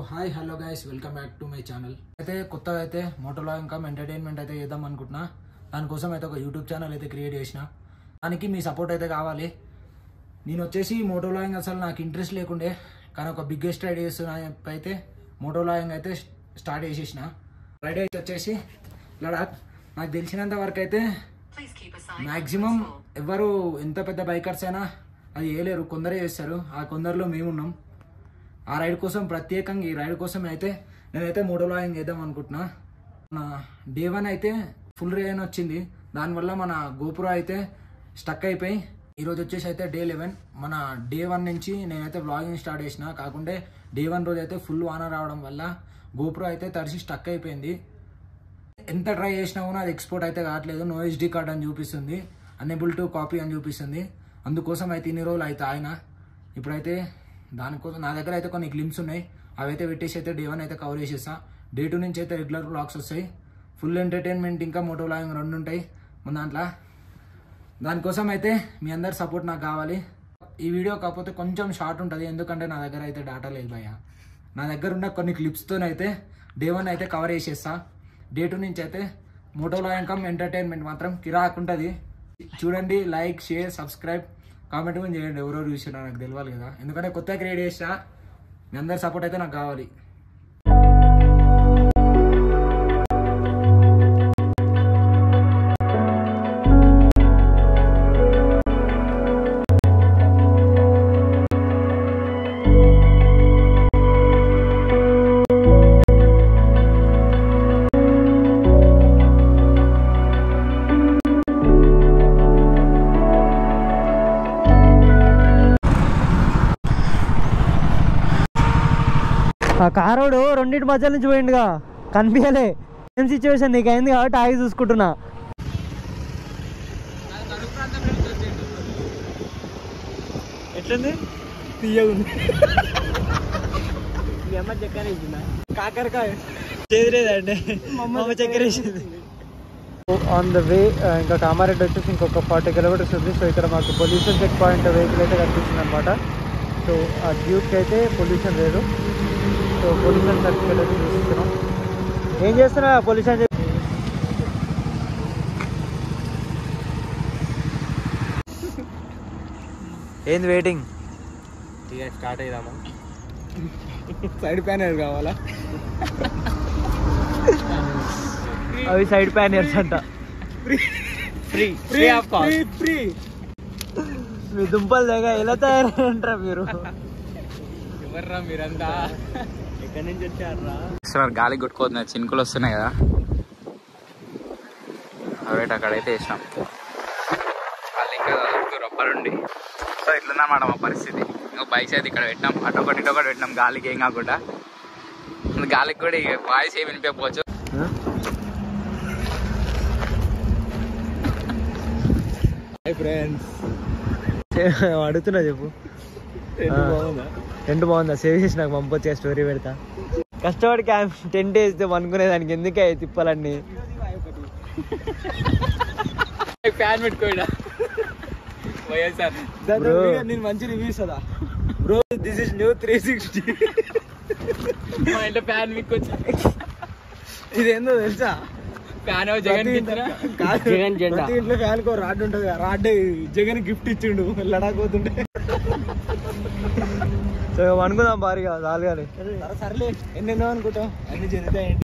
Hi hello guys, welcome back to my channel. అయితే కొత్తగా అయితే మోటోలాగింగ్ కమ్ ఎంటర్టైన్మెంట్ అయితే చేద్దాం అనుకుంటున్నా. దానికోసం అయితే ఒక యూట్యూబ్ ఛానల్ అయితే క్రియేట్ చేసిన. దానికి మీ సపోర్ట్ అయితే కావాలి. నేను వచ్చేసి మోటోలాగింగ్ అసలు నాకు ఇంట్రెస్ట్ లేకుండే, కానీ ఒక బిగ్గెస్ట్ రైడ్ చేస్తున్నా అయితే మోటోలాగింగ్ అయితే స్టార్ట్ చేసేసిన. రైడ్ అయితే వచ్చేసి లడాక్. నాకు తెలిసినంత వరకు అయితే మ్యాక్సిమం ఎవరు ఎంత పెద్ద బైకర్స్ అయినా అది వేయలేరు, కొందరే చేస్తారు. ఆ కొందరిలో మేమున్నాం. ఆ రైడ్ కోసం ప్రత్యేకంగా ఈ రైడ్ కోసం అయితే నేనైతే మోటోలాగింగ్ చేద్దాం అనుకుంటున్నా. నా డే 1 అయితే ఫుల్ రేన్ వచ్చింది, దానివల్ల మన గోప్రో అయితే స్టక్ అయిపోయి ఈరోజు వచ్చేసి అయితే డే 11. మన డే 1 నుంచి నేనైతే వ్లాగింగ్ స్టార్ట్ చేసిన. కాకుంటే డే 1 రోజు అయితే ఫుల్ వాన రావడం వల్ల గోప్రో అయితే తడిసి స్టక్ అయిపోయింది. ఎంత ట్రై చేసినా కూడా అది ఎక్స్పోర్ట్ అయితే కావట్లేదు. నో SD కార్డ్ అని చూపిస్తుంది, అన్ఏబుల్ టు కాపీ అని చూపిస్తుంది. అందుకోసం అయితే ఇన్ని రోజులు అయితే ఆయన ఇప్పుడైతే దానికోసం నా దగ్గర అయితే కొన్ని క్లిప్స్ ఉన్నాయి, అవి అయితే పెట్టేసి అయితే డే 1 అయితే కవర్ చేసేస్తా. డే 2 నుంచి అయితే రెగ్యులర్ వ్లాగ్స్ వస్తాయి. ఫుల్ ఎంటర్టైన్మెంట్ ఇంకా మోటో వ్లాగింగ్ 2 ఉంటాయి మన దాంట్లో. దానికోసం అయితే మీ అందరి సపోర్ట్ నాకు కావాలి. ఈ వీడియో కాకపోతే కొంచెం షార్ట్ ఉంటుంది, ఎందుకంటే నా దగ్గర అయితే డేటా లేదు భయ్య. నా దగ్గర ఉన్న కొన్ని క్లిప్స్తోనైతే డే 1 అయితే కవర్ చేసేస్తా. డే 2 నుంచి అయితే మోటో వ్లాగింగ్ కమ్ ఎంటర్టైన్మెంట్ మాత్రం కిరాక్ ఉంటుంది. చూడండి, లైక్, షేర్, సబ్స్క్రైబ్, కామెంట్ కూడా చేయండి. ఎవరెవరు చూసినా నాకు తెలియాలి కదా, ఎందుకంటే కొత్తగా క్రియేట్ చేసినా. మీ అందరి సపోర్ట్ అయితే నాకు కావాలి. ఆ కారోడు రెండింటి మధ్యలో నుంచి పోయిండుగా, కనిపించలే. ఏం సిచ్యువేషన్ నీకు అయింది కాబట్టి ఆగి చూసుకుంటున్నా. ఎట్లుంది? తీయగుంది. మీ అమ్మ చక్కెర వేసిందా? కాకరకాయ చేదులేదండి, మా అమ్మ చక్కెర వేసింది. ఆన్ ద వే ఇంకా కామారెడ్డి వచ్చేసి ఇంకొక 40 కిలోమీటర్స్ ఉంది. సో ఇక్కడ మాకు పొల్యూషన్ చెక్ పాయింట్ వెహికల్ అయితే కనిపిస్తుంది అనమాట. సో ఆ డ్యూట్కి అయితే పొల్యూషన్ లేదు. సో పొల్యూషన్ సర్టిఫికేట్ అయితే చూస్తున్నాం. ఏం చేస్తున్నా పొల్యూషన్ ఏంది వెయిటింగ్? స్టార్ట్ అయ్యామా? సైడ్ ప్యానర్ కావాలా? అవి సైడ్ ప్యానర్స్ అంట. Free free of cost. Free. మీ దుంపలు దగ్గర ఎలా తయారంటారా మీరు? ఎవర్రా మీరంతా? ఎక్కడి నుంచి వచ్చారా? గాలి కొట్టుకోతుంది, చినుకులు వస్తున్నాయి కదా, అవేట అక్కడైతే వేసినాం. వాళ్ళు ఇంకా రొప్పలుండి. సో ఇట్లుందన్నమాట మా పరిస్థితి. ఇంకా బైక్స్ అయితే ఇక్కడ పెట్టినాం, అటొకటి ఇటొకటి పెట్టినాం గాలికి ఏం కాకుండా. గాలికి కూడా వాయిస్ ఏమి వినిపించకపోవచ్చు. ఫ్రెండ్స్ అడుగుతున్నా, చెప్పు. టెంట్ బాగుందా? సేవ్ చేసి నాకు పంపొచ్చే, స్టోరీ పెడతా. కష్టపడి టెంట్ వేస్తే అనుకునేదానికి ఎందుకే తిప్పాలన్నీ? ఫ్యాన్ పెట్టుకోడా వైఎస్ఆర్. నేను మంచి రివ్యూ ఇస్తుందా బ్రో? This is new 360. మా ఇంట్లో ఫ్యాన్ మీకు ఇదేందో తెలుసా? ఫ్యాన్ జగన్ జగన్ జెండా. ఇంట్లో ఫ్యాన్ కో రాడ్ ఉంటుంది, రాడ్ జగన్ గిఫ్ట్ ఇచ్చిండు లడాక్ పోతుండే. సో అనుకుందాం భారీగా చాలు. కానీ సర్లే, ఎన్నెన్నో అనుకుంటాం, అన్ని జరుగుతాయండి.